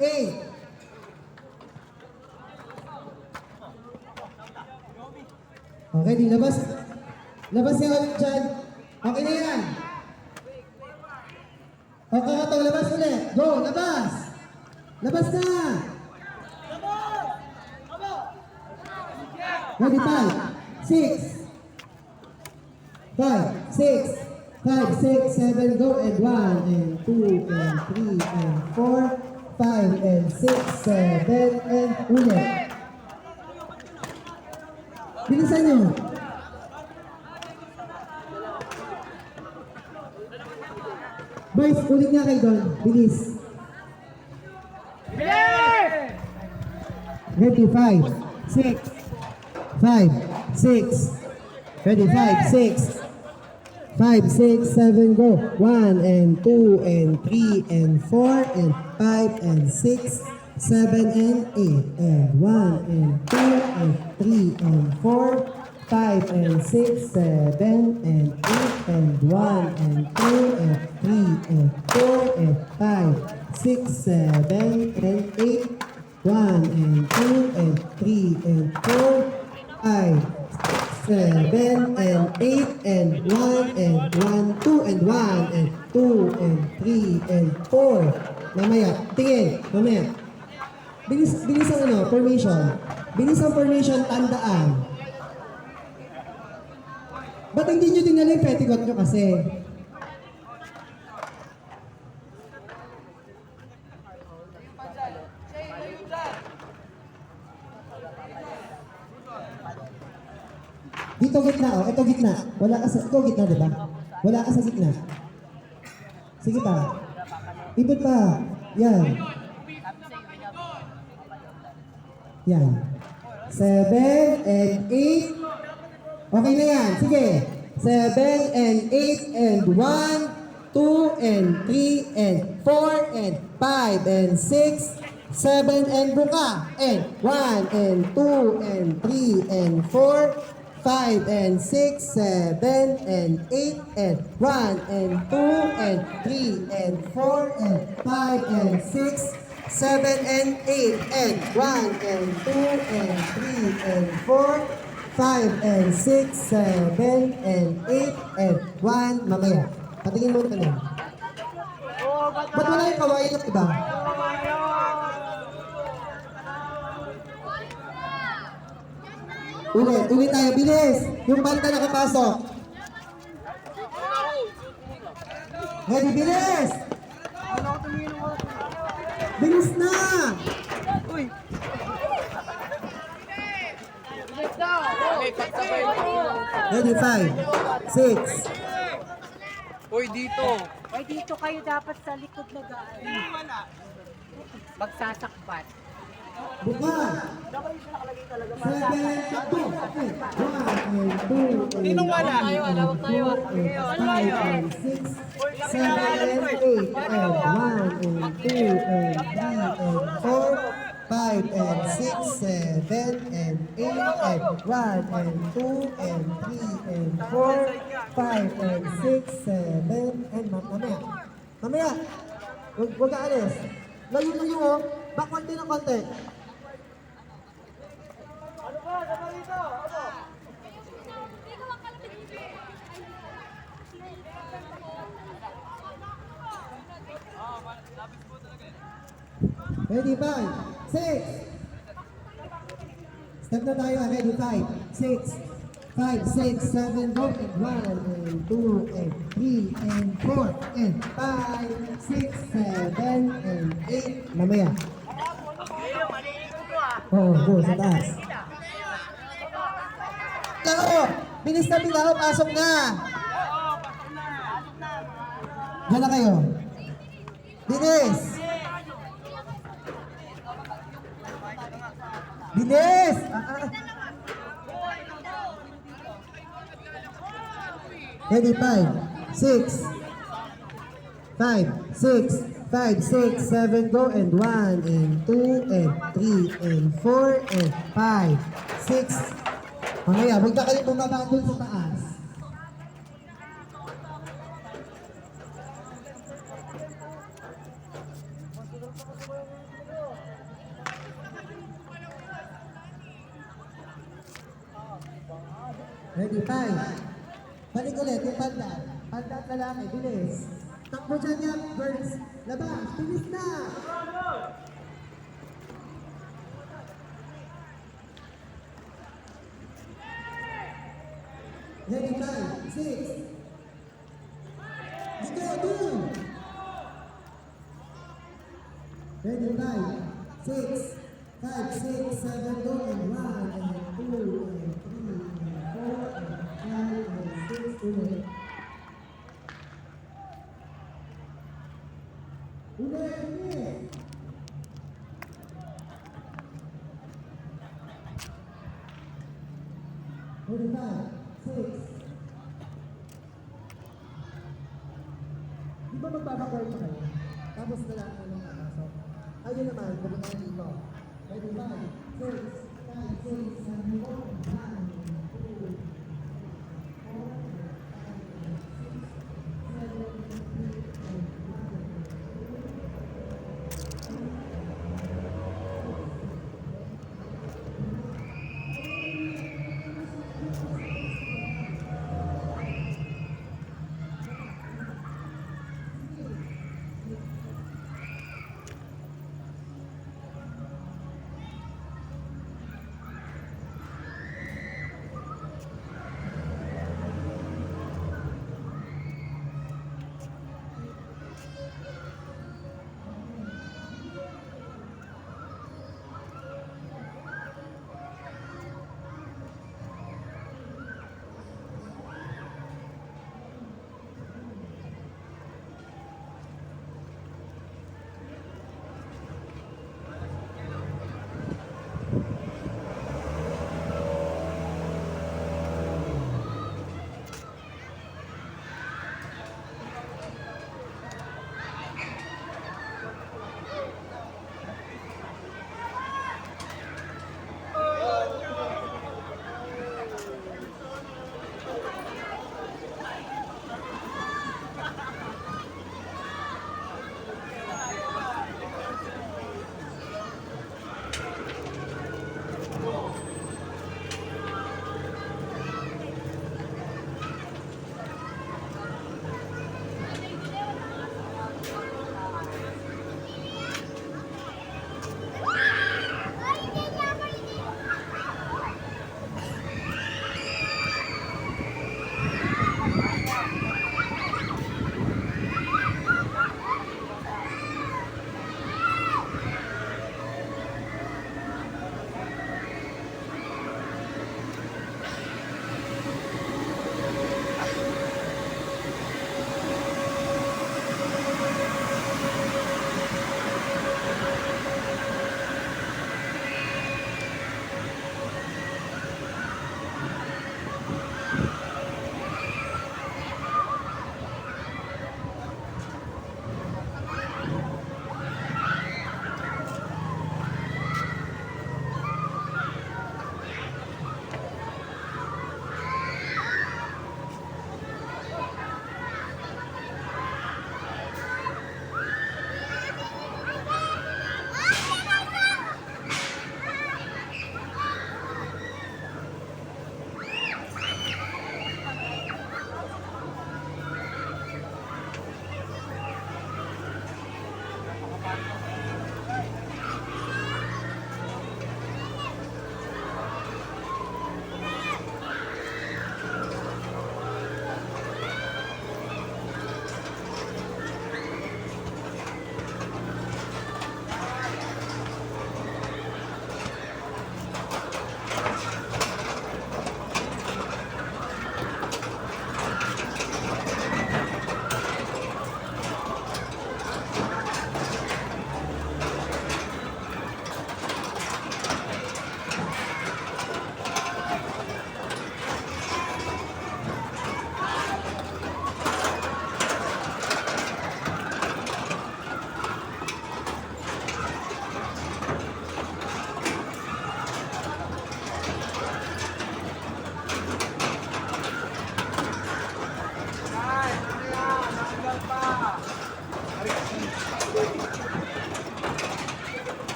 8. Okay, di labas. Labas niya ulit dyan. Okay na yan. Okay, ito, labas ulit. Go, labas. Labas na. Ready, 5, 6, 5, 6, 5, 6, 7, go, and 1, and 2, and 3, and 4, 5, and 6, 7, and ulit. Bilisan nyo. Boys, ulit nga kayo doon. Bilis. Ready, 5, 6, 5, 6. Ready, 5, 6. 5, 6, 7, go. 1, and 2, and 3, and 4, and 5, and 6, 7, and 8, and 1, and 2, and 3, and 4, 5, and 6, 7, and 8, and 1, and 2, and 3, and 4, and 5, 6, 7, and 8, 1, and 2, and 3, and 4, 5, 7, and 8, and 1, and 1, 2, and 1, and 2, and 3, and 4. Mamaya, tingin, mamaya. Bilis ang ano, formation. Bilis ang formation, tandaan. Ba't hindi nyo dinala yung petticoat nyo kasi? Dito gitna, oh. Ito gitna. Wala ka sa, ito gitna, diba? Wala ka sa gitna. Sige pa. Ibig pa. Yan. Yan. 7 and 8. Okay na yan. Sige. 7 and 8 and 1, 2 and 3 and 4 and 5 and 6, 7 and buka. And 1 and 2 and 3 and 4, 5 and 6, 7 and 8 and 1 and 2 and 3 and 4 and 5 and 6, 7 and 8 and 1 and 2 and 3 and 4, 5 and 6, 7 and 8 and 1. Mamaya, patingin mo naman yan. Ba't wala yung kawain ng iba? Ulit tayo, bilis! Yung banta nakapasok. Ready, bilis! Bilis na! Ready, 5, 6. Uy, dito. Ay, dito kayo dapat sa likod na gaan. Magsasakbat. Buka! 7, 2, 1, 2, Sinong wala? 5, and 6, 7, and 8, and 1, and 2, and 3, and 4, 5, and 6, 7, and 8, and 1, and 2, and 3, and 4, 5, and 6, 7, and mamaya. Mamaya! Huwag ka alis. Layo mo. Back konti ng konti. Ready, 5, 6. Step na tayo. Ready, 5, 6. 5, 6, 7, go, and 1, and 2, and 3, and 4, and 5, 6, 7, and 8. Mamaya. Oo, go, sa taas. Laro! Bilis na bilaro, pasok na! Diyan na kayo. Bilis! Bilis! Ready, 5, 6, 5, 6, 5, 6, 7, go, and 1, and 2, and 3, and 4, and 5, 6. Mamaya, huwag na kayo bumaba dun sa taas. Ready, 5. Balik ulit yung panda. Panda at lalaki, bilis. Takbo dyan yan, birds. Labas, bilis na! Ready, 5, 6. Dito, 2. Ready, 5, 6. 5, 6, 7, go, and 1, and 2, and 3, and 4, and 5, and 6, ulit. Ulit, ulit. Ready, 5, 6. Di ba magpapakawal pa kayo? Tapos na lang kayo ng papasok. Ayun naman, pumunta na dito. Ready, 5, 6, 5, 6, 7, 8, 9, 2,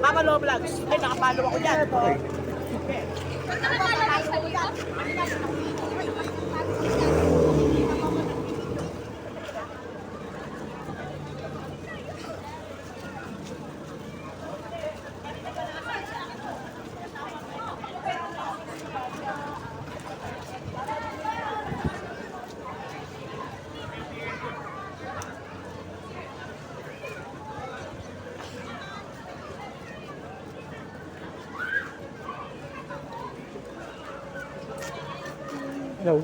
Mama Lo Vlogs. Ay, nakapalo ako dyan. Hello.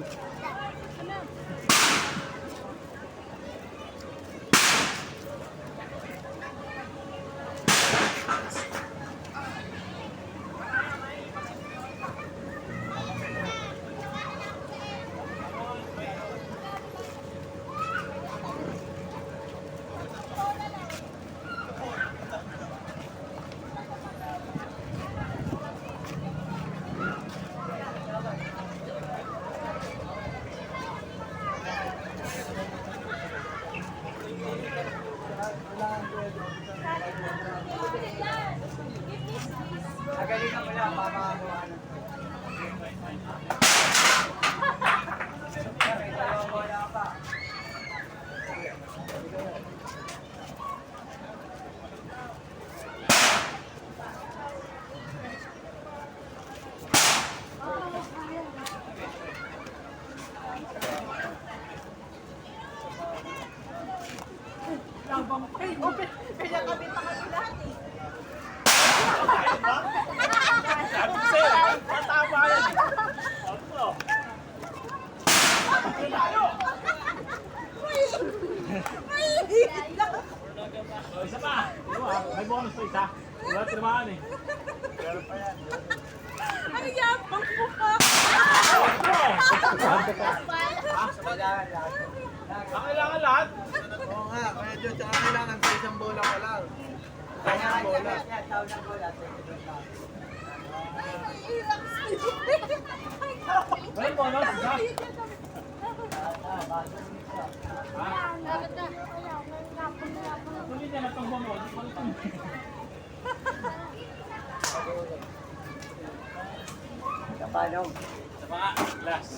Isa pa. May bonus pa isa. Wala tinamaan eh. Ano yapang mo pa? Kailangan lahat. Oo nga, kaya dyan, tsaka kailangan sa isang bola ka lang. Sa isang bola. May bonus isa. Tuloy niya na itong bonus. Kapalong. Sa mga last.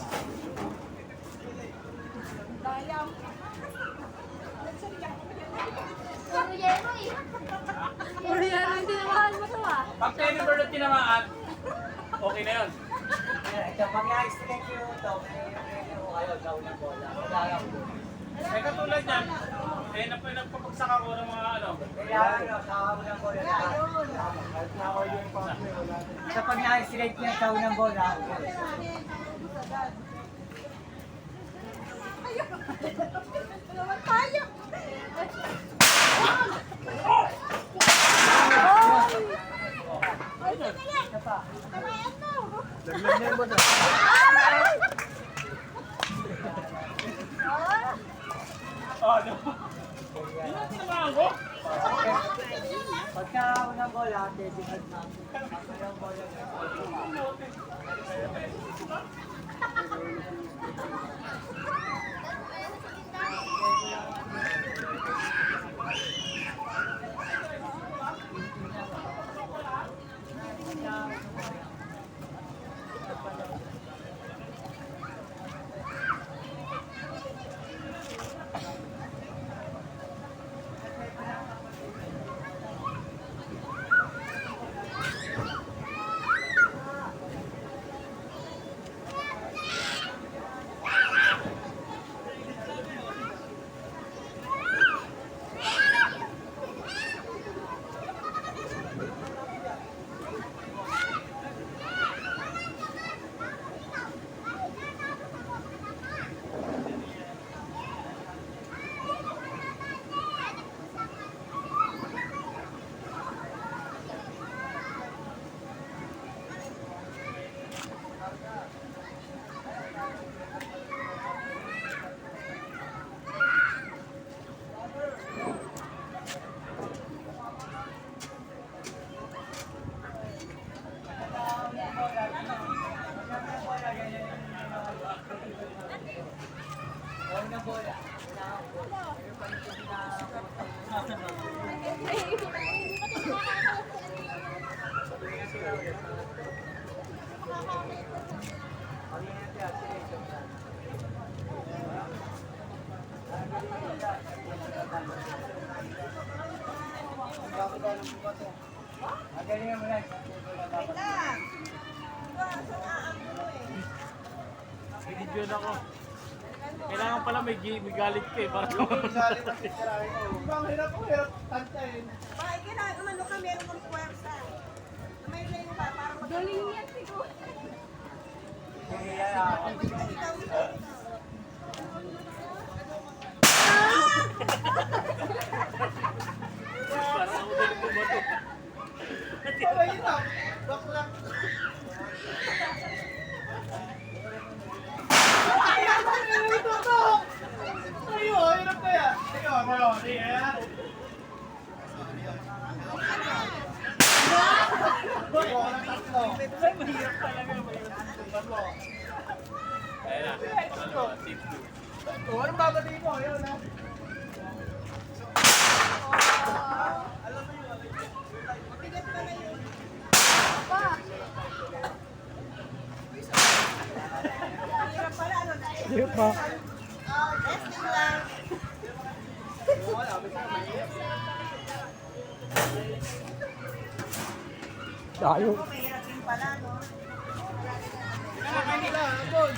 Puro yan ang tinawahan mo to ah. Pag Jennifer na tinamaan, okay na yun. Kapag na-strike yung ito, may ko kayo sa unang bola. Wala lang po. Eh katulad yan, eh nagpapagsak ako ng mga ano. Kaya sa unang bola na. Kapag na-strike niya sa unang bola, Tayo! Laglag niya mo na. Oh, ano? Yun ang tinamaan ko. pagka unang bola, dedikat na. Pag unang bola Magaling mo guys. Video na ako. Kailangan pala may galit ka eh. Para Sali pa sisirahin ko. Bang hirap ko, hirap tantayin. Galing yan siguro. Parang ako din bumato. Ay, na. Bakla. Ayo, hirap kaya. Ayo, ayo, ayo. Mahirap talaga. Ayan na. Pangalawa, tip 2. Oh, anong babati mo? Ayun na. Pa. Di pa. Tayo. Kanila, boy.